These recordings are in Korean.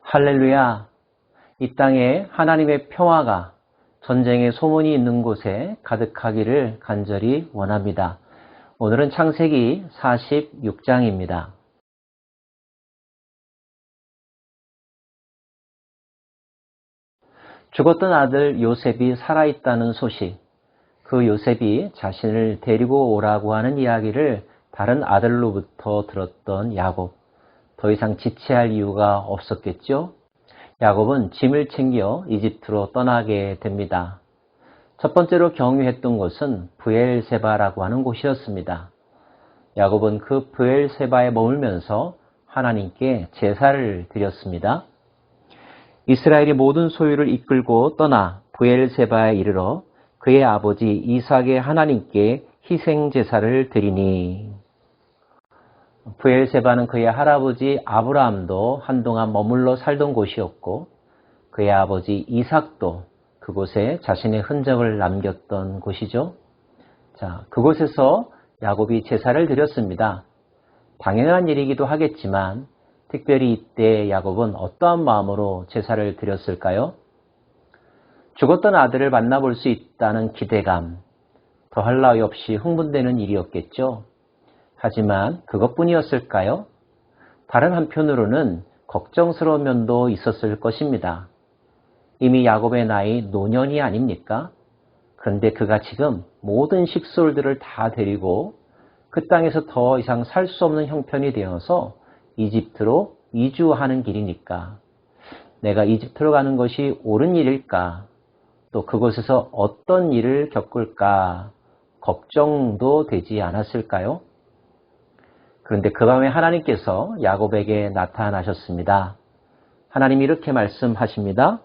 할렐루야! 이 땅에 하나님의 평화가 전쟁의 소문이 있는 곳에 가득하기를 간절히 원합니다. 오늘은 창세기 46장입니다. 죽었던 아들 요셉이 살아있다는 소식, 그 요셉이 자신을 데리고 오라고 하는 이야기를 다른 아들로부터 들었던 야곱. 더 이상 지체할 이유가 없었겠죠? 야곱은 짐을 챙겨 이집트로 떠나게 됩니다. 첫 번째로 경유했던 곳은 브엘세바라고 하는 곳이었습니다. 야곱은 그 브엘세바에 머물면서 하나님께 제사를 드렸습니다. 이스라엘이 모든 소유를 이끌고 떠나 브엘세바에 이르러 그의 아버지 이삭의 하나님께 희생 제사를 드리니, 브엘세바는 그의 할아버지 아브라함도 한동안 머물러 살던 곳이었고 그의 아버지 이삭도 그곳에 자신의 흔적을 남겼던 곳이죠. 그곳에서 야곱이 제사를 드렸습니다. 당연한 일이기도 하겠지만 특별히 이때 야곱은 어떠한 마음으로 제사를 드렸을까요? 죽었던 아들을 만나볼 수 있다는 기대감, 더할 나위 없이 흥분되는 일이었겠죠. 하지만 그것뿐이었을까요? 다른 한편으로는 걱정스러운 면도 있었을 것입니다. 이미 야곱의 나이 노년이 아닙니까? 그런데 그가 지금 모든 식솔들을 다 데리고 그 땅에서 더 이상 살 수 없는 형편이 되어서 이집트로 이주하는 길이니까 내가 이집트로 가는 것이 옳은 일일까? 또 그곳에서 어떤 일을 겪을까? 걱정도 되지 않았을까요? 그런데 그 밤에 하나님께서 야곱에게 나타나셨습니다. 하나님이 이렇게 말씀하십니다.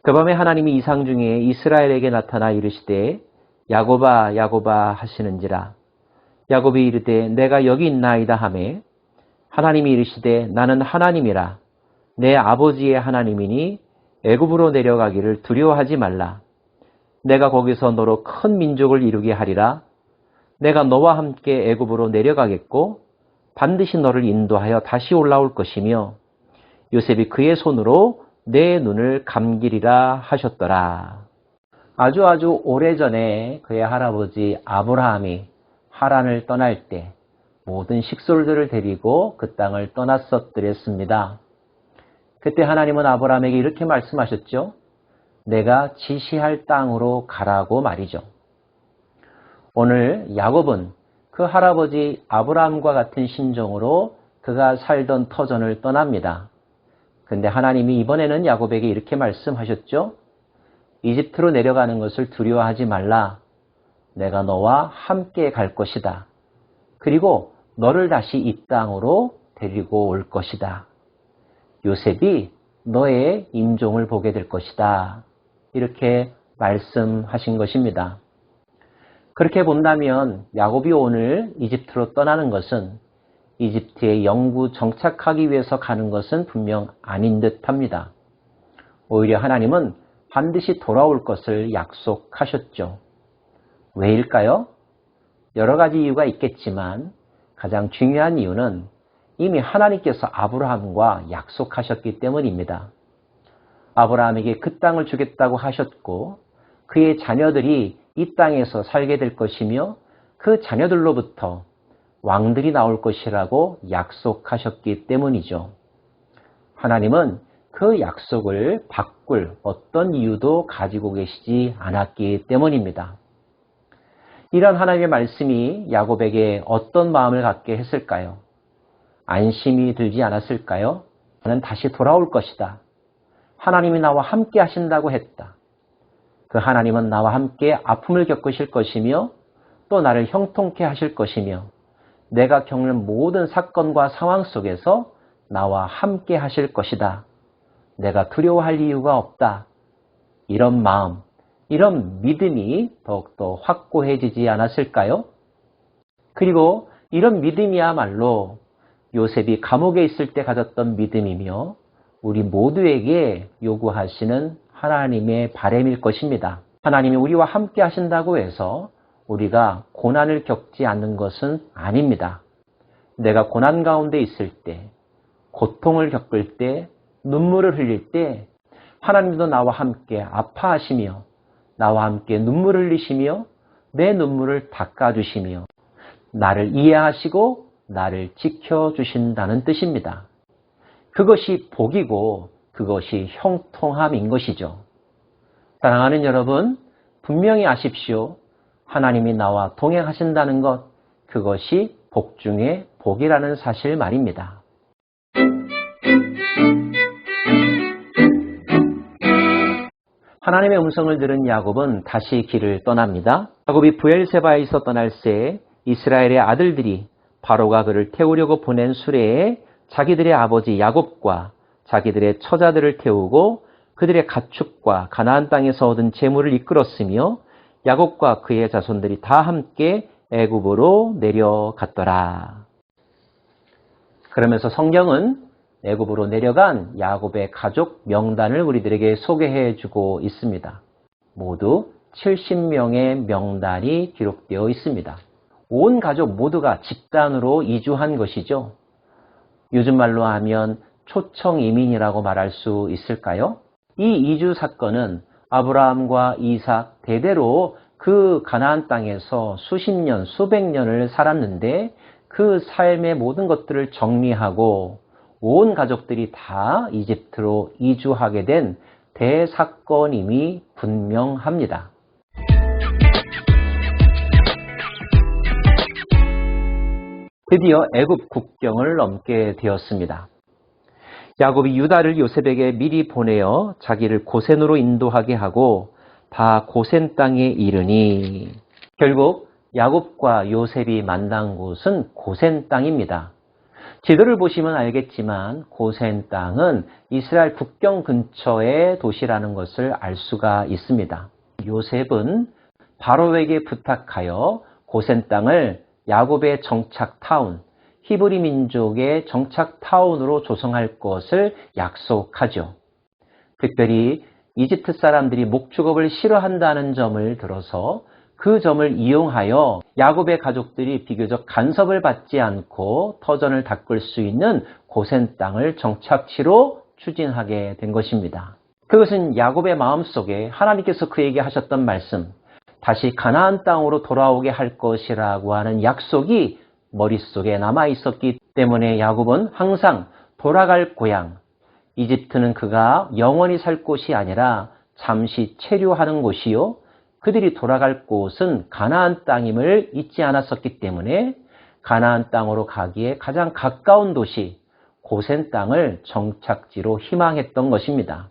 그 밤에 하나님이 이상 중에 이스라엘에게 나타나 이르시되 야곱아 야곱아 하시는지라. 야곱이 이르되 내가 여기 있나이다 하매 하나님이 이르시되 나는 하나님이라. 내 아버지의 하나님이니 애굽으로 내려가기를 두려워하지 말라. 내가 거기서 너로 큰 민족을 이루게 하리라. 내가 너와 함께 애굽으로 내려가겠고 반드시 너를 인도하여 다시 올라올 것이며 요셉이 그의 손으로 내 눈을 감기리라 하셨더라. 아주 오래전에 그의 할아버지 아브라함이 하란을 떠날 때 모든 식솔들을 데리고 그 땅을 떠났었더랬습니다. 그때 하나님은 아브라함에게 이렇게 말씀하셨죠. 내가 지시할 땅으로 가라고 말이죠. 오늘 야곱은 그 할아버지 아브라함과 같은 심정으로 그가 살던 터전을 떠납니다. 근데 하나님이 이번에는 야곱에게 이렇게 말씀하셨죠. 이집트로 내려가는 것을 두려워하지 말라. 내가 너와 함께 갈 것이다. 그리고 너를 다시 이 땅으로 데리고 올 것이다. 요셉이 너의 임종을 보게 될 것이다. 이렇게 말씀하신 것입니다. 그렇게 본다면 야곱이 오늘 이집트로 떠나는 것은 이집트에 영구 정착하기 위해서 가는 것은 분명 아닌 듯합니다. 오히려 하나님은 반드시 돌아올 것을 약속하셨죠. 왜일까요? 여러 가지 이유가 있겠지만 가장 중요한 이유는 이미 하나님께서 아브라함과 약속하셨기 때문입니다. 아브라함에게 그 땅을 주겠다고 하셨고 그의 자녀들이 이 땅에서 살게 될 것이며 그 자녀들로부터 왕들이 나올 것이라고 약속하셨기 때문이죠. 하나님은 그 약속을 바꿀 어떤 이유도 가지고 계시지 않았기 때문입니다. 이런 하나님의 말씀이 야곱에게 어떤 마음을 갖게 했을까요? 안심이 들지 않았을까요? 나는 다시 돌아올 것이다. 하나님이 나와 함께 하신다고 했다. 그 하나님은 나와 함께 아픔을 겪으실 것이며 또 나를 형통케 하실 것이며 내가 겪는 모든 사건과 상황 속에서 나와 함께 하실 것이다. 내가 두려워할 이유가 없다. 이런 마음, 이런 믿음이 더욱더 확고해지지 않았을까요? 그리고 이런 믿음이야말로 요셉이 감옥에 있을 때 가졌던 믿음이며 우리 모두에게 요구하시는 하나님의 바람일 것입니다. 하나님이 우리와 함께 하신다고 해서 우리가 고난을 겪지 않는 것은 아닙니다. 내가 고난 가운데 있을 때, 고통을 겪을 때 눈물을 흘릴 때 하나님도 나와 함께 아파하시며 나와 함께 눈물을 흘리시며 내 눈물을 닦아주시며 나를 이해하시고 나를 지켜주신다는 뜻입니다. 그것이 복이고 그것이 형통함인 것이죠. 사랑하는 여러분, 분명히 아십시오. 하나님이 나와 동행하신다는 것, 그것이 복 중에 복이라는 사실 말입니다. 하나님의 음성을 들은 야곱은 다시 길을 떠납니다. 야곱이 브엘세바에서 떠날 새 이스라엘의 아들들이 바로가 그를 태우려고 보낸 수레에 자기들의 아버지 야곱과 자기들의 처자들을 태우고 그들의 가축과 가나안 땅에서 얻은 재물을 이끌었으며 야곱과 그의 자손들이 다 함께 애굽으로 내려갔더라. 그러면서 성경은 애굽으로 내려간 야곱의 가족 명단을 우리들에게 소개해 주고 있습니다. 모두 70명의 명단이 기록되어 있습니다. 온 가족 모두가 집단으로 이주한 것이죠. 요즘 말로 하면 초청 이민이라고 말할 수 있을까요? 이 이주 사건은 아브라함과 이삭 대대로 그 가나안 땅에서 수십 년, 수백 년을 살았는데 그 삶의 모든 것들을 정리하고 온 가족들이 다 이집트로 이주하게 된 대사건임이 분명합니다. 드디어 애굽 국경을 넘게 되었습니다. 야곱이 유다를 요셉에게 미리 보내어 자기를 고센으로 인도하게 하고 다 고센 땅에 이르니 결국 야곱과 요셉이 만난 곳은 고센 땅입니다. 지도를 보시면 알겠지만 고센 땅은 이스라엘 국경 근처의 도시라는 것을 알 수가 있습니다. 요셉은 바로에게 부탁하여 고센 땅을 야곱의 정착타운, 히브리 민족의 정착타운으로 조성할 것을 약속하죠. 특별히 이집트 사람들이 목축업을 싫어한다는 점을 들어서 그 점을 이용하여 야곱의 가족들이 비교적 간섭을 받지 않고 터전을 닦을 수 있는 고센 땅을 정착지로 추진하게 된 것입니다. 그것은 야곱의 마음속에 하나님께서 그에게 하셨던 말씀, 다시 가나안 땅으로 돌아오게 할 것이라고 하는 약속이 머릿속에 남아 있었기 때문에 야곱은 항상 돌아갈 고향, 이집트는 그가 영원히 살 곳이 아니라 잠시 체류하는 곳이요, 그들이 돌아갈 곳은 가나안 땅임을 잊지 않았었기 때문에 가나안 땅으로 가기에 가장 가까운 도시 고센 땅을 정착지로 희망했던 것입니다.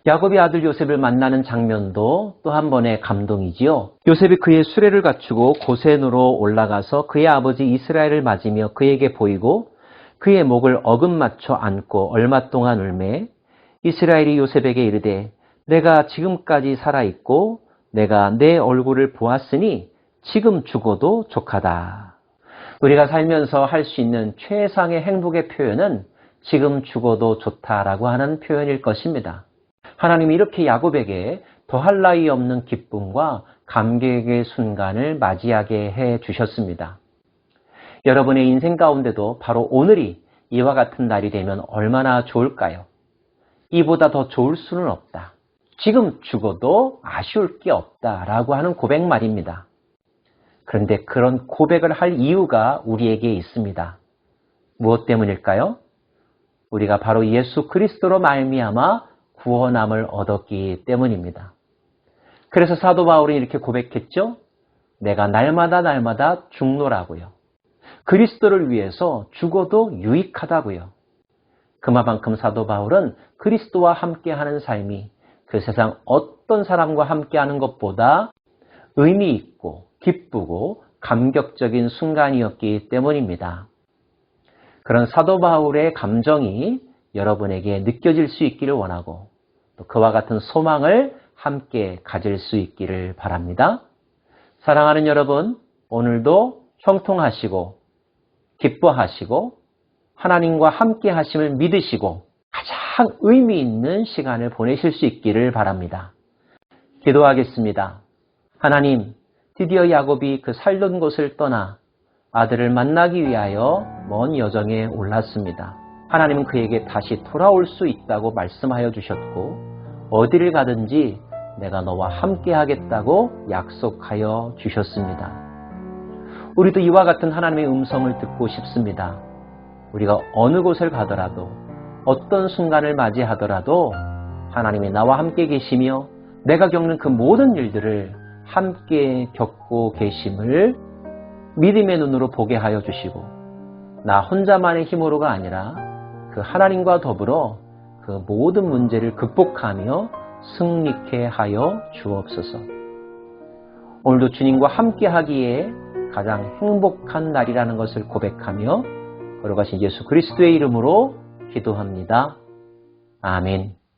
야곱이 아들 요셉을 만나는 장면도 또 한 번의 감동이지요. 요셉이 그의 수레를 갖추고 고센으로 올라가서 그의 아버지 이스라엘을 맞으며 그에게 보이고 그의 목을 어긋맞춰 안고 얼마 동안 울매 이스라엘이 요셉에게 이르되 내가 지금까지 살아있고 내가 내 얼굴을 보았으니 지금 죽어도 족하다. 우리가 살면서 할 수 있는 최상의 행복의 표현은 지금 죽어도 좋다라고 하는 표현일 것입니다. 하나님이 이렇게 야곱에게 더할 나위 없는 기쁨과 감격의 순간을 맞이하게 해 주셨습니다. 여러분의 인생 가운데도 바로 오늘이 이와 같은 날이 되면 얼마나 좋을까요? 이보다 더 좋을 수는 없다. 지금 죽어도 아쉬울 게 없다라고 하는 고백 말입니다. 그런데 그런 고백을 할 이유가 우리에게 있습니다. 무엇 때문일까요? 우리가 바로 예수 그리스도로 말미암아 구원함을 얻었기 때문입니다. 그래서 사도 바울은 이렇게 고백했죠. 내가 날마다 죽노라고요. 그리스도를 위해서 죽어도 유익하다고요. 그만큼 사도 바울은 그리스도와 함께하는 삶이 그 세상 어떤 사람과 함께하는 것보다 의미 있고 기쁘고 감격적인 순간이었기 때문입니다. 그런 사도 바울의 감정이 여러분에게 느껴질 수 있기를 원하고 또 그와 같은 소망을 함께 가질 수 있기를 바랍니다. 사랑하는 여러분, 오늘도 형통하시고 기뻐하시고 하나님과 함께 하심을 믿으시고 가장 의미 있는 시간을 보내실 수 있기를 바랍니다. 기도하겠습니다. 하나님, 드디어 야곱이 그 살던 곳을 떠나 아들을 만나기 위하여 먼 여정에 올랐습니다. 하나님은 그에게 다시 돌아올 수 있다고 말씀하여 주셨고 어디를 가든지 내가 너와 함께 하겠다고 약속하여 주셨습니다. 우리도 이와 같은 하나님의 음성을 듣고 싶습니다. 우리가 어느 곳을 가더라도 어떤 순간을 맞이하더라도 하나님이 나와 함께 계시며 내가 겪는 그 모든 일들을 함께 겪고 계심을 믿음의 눈으로 보게 하여 주시고 나 혼자만의 힘으로가 아니라 그 하나님과 더불어 그 모든 문제를 극복하며 승리케 하여 주옵소서. 오늘도 주님과 함께 하기에 가장 행복한 날이라는 것을 고백하며 걸어가신 예수 그리스도의 이름으로 기도합니다. 아멘.